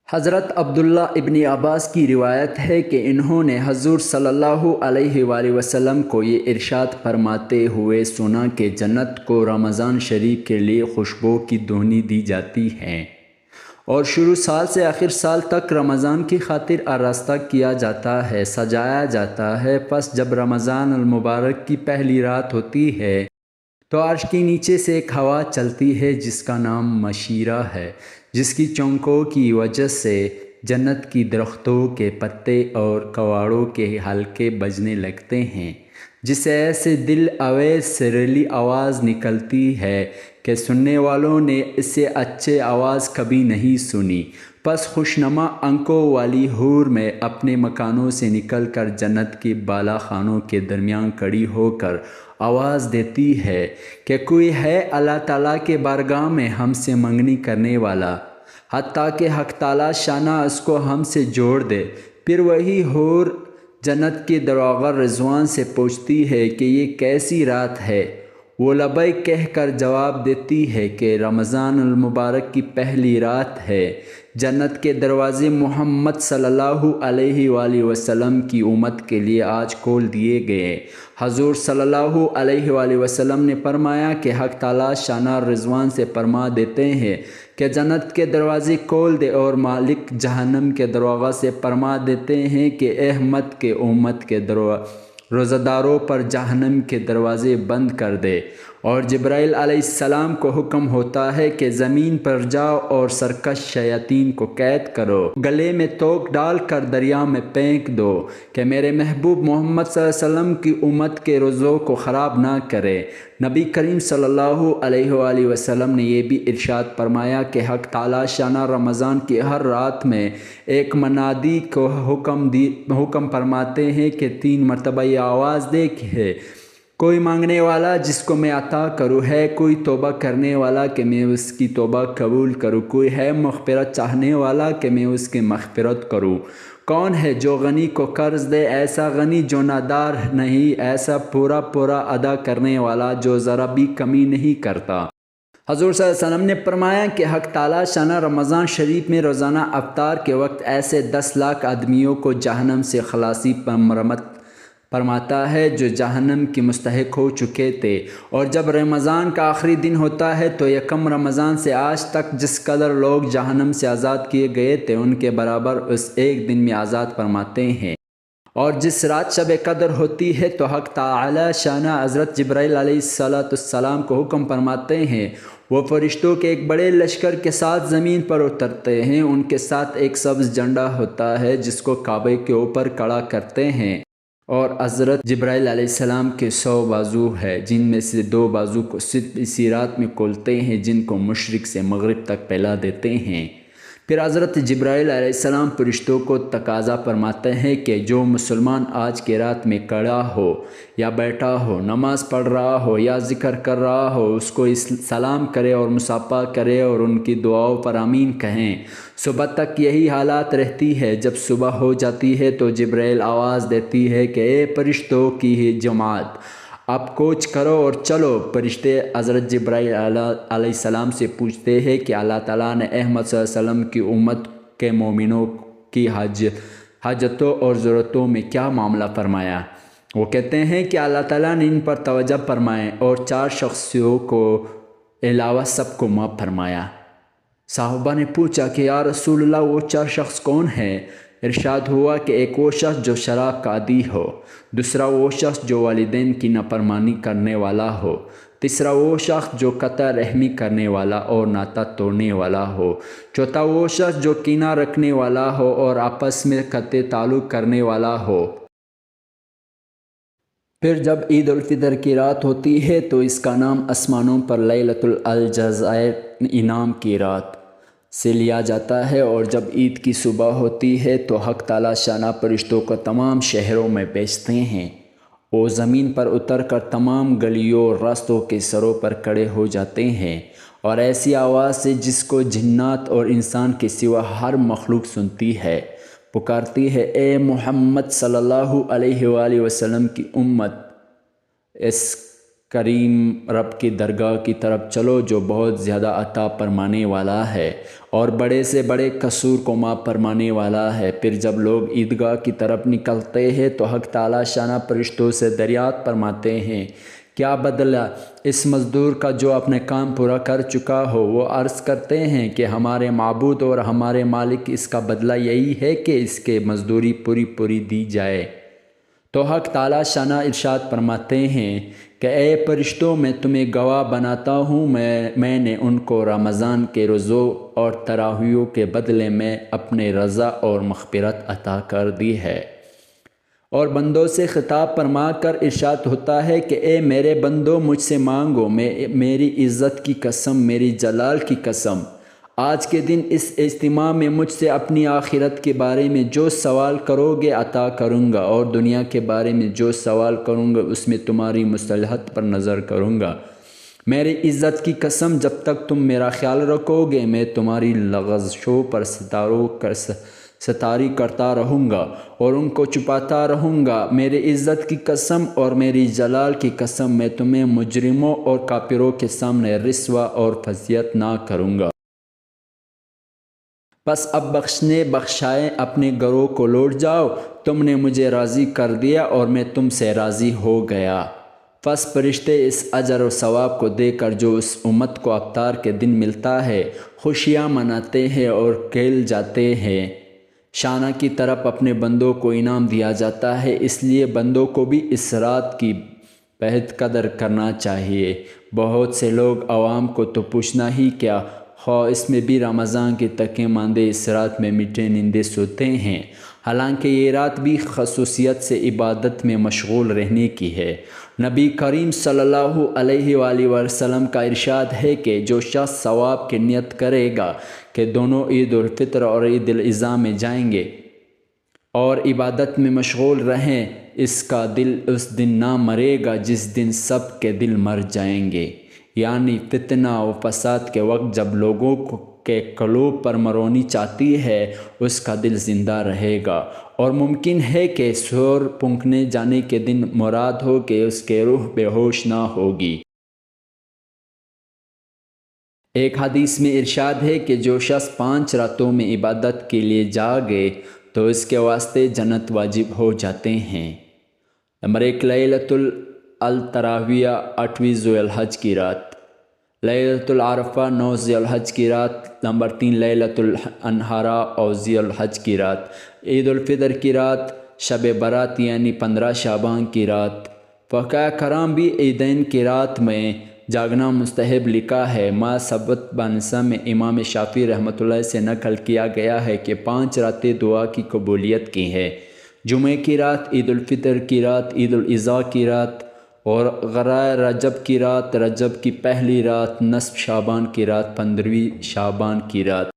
حضرت عبداللہ ابن عباس کی روایت ہے کہ انہوں نے حضور صلی اللہ علیہ وآلہ وسلم کو یہ ارشاد فرماتے ہوئے سنا کہ جنت کو رمضان شریف کے لیے خوشبو کی دھونی دی جاتی ہے اور شروع سال سے آخر سال تک رمضان کی خاطر آراستہ کیا جاتا ہے، سجایا جاتا ہے۔ پس جب رمضان المبارک کی پہلی رات ہوتی ہے تو عرش کے نیچے سے ایک ہوا چلتی ہے جس کا نام مشیرہ ہے، جس کی چونکوں کی وجہ سے جنت کی درختوں کے پتے اور کواڑوں کے حلقے بجنے لگتے ہیں، جس سے ایسے دل آویز سریلی آواز نکلتی ہے کہ سننے والوں نے اس سے اچھے آواز کبھی نہیں سنی۔ پس خوشنما آنکھوں والی حور میں اپنے مکانوں سے نکل کر جنت کے بالا خانوں کے درمیان کھڑی ہو کر آواز دیتی ہے کہ کوئی ہے اللہ تعالیٰ کے بارگاہ میں ہم سے منگنی کرنے والا، حتیٰ کہ حق تعالیٰ شانہ اس کو ہم سے جوڑ دے۔ پھر وہی حور جنت کے دروازہ رضوان سے پوچھتی ہے کہ یہ کیسی رات ہے؟ وہ لبیک کہہ کر جواب دیتی ہے کہ رمضان المبارک کی پہلی رات ہے۔ جنت کے دروازے محمد صلی اللہ علیہ وآلہ وسلم کی امت کے لیے آج کھول دیے گئے۔ حضور صلی اللہ علیہ وآلہ وسلم نے فرمایا کہ حق تعالیٰ شانہ رضوان سے فرما دیتے ہیں کہ جنت کے دروازے کھول دے، اور مالک جہنم کے دروازہ سے فرما دیتے ہیں کہ احمد کے امت کے روزہ داروں پر جہنم کے دروازے بند کر دے۔ اور جبرائیل علیہ السلام کو حکم ہوتا ہے کہ زمین پر جاؤ اور سرکش شیاطین کو قید کرو، گلے میں توق ڈال کر دریا میں پھینک دو کہ میرے محبوب محمد صلی اللہ علیہ وسلم کی امت کے روزوں کو خراب نہ کرے۔ نبی کریم صلی اللہ علیہ وآلہ وسلم نے یہ بھی ارشاد فرمایا کہ حق تعالیٰ شانہ رمضان کی ہر رات میں ایک منادی کو حکم فرماتے ہیں کہ 3 مرتبہ یہ آواز دے کہ ہے کوئی مانگنے والا جس کو میں عطا کروں، ہے کوئی توبہ کرنے والا کہ میں اس کی توبہ قبول کروں، کوئی ہے مغفرت چاہنے والا کہ میں اس کی مغفرت کروں۔ کون ہے جو غنی کو قرض دے، ایسا غنی جو نادار نہیں، ایسا پورا ادا کرنے والا جو ذرا بھی کمی نہیں کرتا۔ حضور صلی اللہ علیہ وسلم نے فرمایا کہ حق تعالیٰ شانہ رمضان شریف میں روزانہ افطار کے وقت ایسے 10 لاکھ آدمیوں کو جہنم سے خلاصی فرماتا ہے جو جہنم کی مستحق ہو چکے تھے، اور جب رمضان کا آخری دن ہوتا ہے تو یکم رمضان سے آج تک جس قدر لوگ جہنم سے آزاد کیے گئے تھے ان کے برابر اس ایک دن میں آزاد فرماتے ہیں۔ اور جس رات شب قدر ہوتی ہے تو حق تعالی شانہ حضرت جبرائیل علیہ السلام کو حکم فرماتے ہیں، وہ فرشتوں کے ایک بڑے لشکر کے ساتھ زمین پر اترتے ہیں، ان کے ساتھ ایک سبز جھنڈا ہوتا ہے جس کو کعبے کے اوپر کھڑا کرتے ہیں، اور حضرت جبرائیل علیہ السلام کے 100 بازو ہے جن میں سے 2 بازو کو صرف اسی رات میں کھولتے ہیں جن کو مشرق سے مغرب تک پھیلا دیتے ہیں۔ پھر حضرت جبرائیل علیہ السلام فرشتوں کو تقاضا فرماتے ہیں کہ جو مسلمان آج کی رات میں کھڑا ہو یا بیٹھا ہو، نماز پڑھ رہا ہو یا ذکر کر رہا ہو، اس کو سلام کرے اور مصافحہ کرے اور ان کی دعاؤں پر آمین کہیں۔ صبح تک یہی حالات رہتی ہے۔ جب صبح ہو جاتی ہے تو جبرائیل آواز دیتی ہے کہ اے فرشتوں کی جماعت، اب کوچ کرو اور چلو۔ فرشتے حضرت جبرائیل علیہ السلام سے پوچھتے ہیں کہ اللہ تعالیٰ نے احمد صلی اللہ علیہ وسلم کی امت کے مومنوں کی حاجتوں اور ضرورتوں میں کیا معاملہ فرمایا؟ وہ کہتے ہیں کہ اللہ تعالیٰ نے ان پر توجہ فرمائے اور 4 شخصیوں کو علاوہ سب کو معاف فرمایا۔ صحابہ نے پوچھا کہ یا رسول اللہ وہ 4 شخص کون ہیں؟ ارشاد ہوا کہ ایک وہ شخص جو شراب کا عادی ہو، دوسرا وہ شخص جو والدین کی نافرمانی کرنے والا ہو، تیسرا وہ شخص جو قطع رحمی کرنے والا اور ناطہ توڑنے والا ہو، چوتھا وہ شخص جو کینہ رکھنے والا ہو اور آپس میں قطع تعلق کرنے والا ہو۔ پھر جب عید الفطر کی رات ہوتی ہے تو اس کا نام آسمانوں پر لیلۃ الجزائر انعام کی رات سے لیا جاتا ہے، اور جب عید کی صبح ہوتی ہے تو حق تعالیٰ شانہ فرشتوں کو تمام شہروں میں بھیجتے ہیں، وہ زمین پر اتر کر تمام گلیوں اور راستوں کے سروں پر کھڑے ہو جاتے ہیں، اور ایسی آواز سے جس کو جنات اور انسان کے سوا ہر مخلوق سنتی ہے، پکارتی ہے اے محمد صلی اللہ علیہ وآلہ وسلم کی امت، اس کریم رب کی درگاہ کی طرف چلو جو بہت زیادہ عطا فرمانے والا ہے اور بڑے سے بڑے قصور کو معاف فرمانے والا ہے۔ پھر جب لوگ عیدگاہ کی طرف نکلتے ہیں تو حق تعالی شانہ فرشتوں سے دریافت فرماتے ہیں کیا بدلہ اس مزدور کا جو اپنے کام پورا کر چکا ہو؟ وہ عرض کرتے ہیں کہ ہمارے معبود اور ہمارے مالک اس کا بدلہ یہی ہے کہ اس کے مزدوری پوری دی جائے۔ تو حق تعالی شانہ ارشاد فرماتے ہیں کہ اے فرشتوں میں تمہیں گواہ بناتا ہوں میں نے ان کو رمضان کے روزوں اور تراویحوں کے بدلے میں اپنے رضا اور مغفرت عطا کر دی ہے۔ اور بندوں سے خطاب فرما کر ارشاد ہوتا ہے کہ اے میرے بندوں مجھ سے مانگو، میری عزت کی قسم، میری جلال کی قسم، آج کے دن اس اجتماع میں مجھ سے اپنی آخرت کے بارے میں جو سوال کرو گے عطا کروں گا، اور دنیا کے بارے میں جو سوال کروں گا اس میں تمہاری مصلحت پر نظر کروں گا۔ میری عزت کی قسم جب تک تم میرا خیال رکھو گے میں تمہاری لغزشوں پر ستاری کرتا رہوں گا اور ان کو چھپاتا رہوں گا۔ میری عزت کی قسم اور میری جلال کی قسم میں تمہیں مجرموں اور کافروں کے سامنے رسوا اور فضیحت نہ کروں گا۔ بس اب بخشائے اپنے گھروں کو لوٹ جاؤ، تم نے مجھے راضی کر دیا اور میں تم سے راضی ہو گیا۔ پس فرشتے اس اجر و ثواب کو دے کر جو اس امت کو افطار کے دن ملتا ہے خوشیاں مناتے ہیں اور کھیل جاتے ہیں۔ شانہ کی طرف اپنے بندوں کو انعام دیا جاتا ہے، اس لیے بندوں کو بھی اس رات کی بہت قدر کرنا چاہیے۔ بہت سے لوگ عوام کو تو پوچھنا ہی کیا، خواہ اس میں بھی رمضان کی تکے ماندے اس رات میں میٹھے نیندے سوتے ہیں، حالانکہ یہ رات بھی خصوصیت سے عبادت میں مشغول رہنے کی ہے۔ نبی کریم صلی اللہ علیہ وآلہ وسلم کا ارشاد ہے کہ جو شخص ثواب کی نیت کرے گا کہ دونوں عید الفطر اور عید الاضحیٰ میں جائیں گے اور عبادت میں مشغول رہیں، اس کا دل اس دن نہ مرے گا جس دن سب کے دل مر جائیں گے، یعنی فتنہ و فساد کے وقت جب لوگوں کے قلوب پر مرونی چاہتی ہے اس کا دل زندہ رہے گا، اور ممکن ہے کہ سور پھونکنے جانے کے دن مراد ہو کہ اس کے روح بے ہوش نہ ہوگی۔ ایک حدیث میں ارشاد ہے کہ جو شخص 5 راتوں میں عبادت کے لیے جاگے تو اس کے واسطے جنت واجب ہو جاتے ہیں۔ نمبر 1 لیلۃ التراویہ 8ویں ذو الحج کی رات، لیلۃ العرفہ 9 ذی الحج کی رات، نمبر 3 لیلۃ الانحراء اور ذی الحج کی رات، عید الفطر کی رات، شب برات یعنی 15 شعبان کی رات۔ فقہاء کرام بھی عیدین کی رات میں جاگنا مستحب لکھا ہے۔ ما ثبت بانسا میں امام شافعی رحمۃ اللہ سے نقل کیا گیا ہے کہ 5 راتیں دعا کی قبولیت کی ہے: جمعہ کی رات، عید الفطر کی رات، عید الاضحیٰ کی رات اور غرائے رجب کی رات، رجب کی پہلی رات، نصف شعبان کی رات، 15ویں شعبان کی رات۔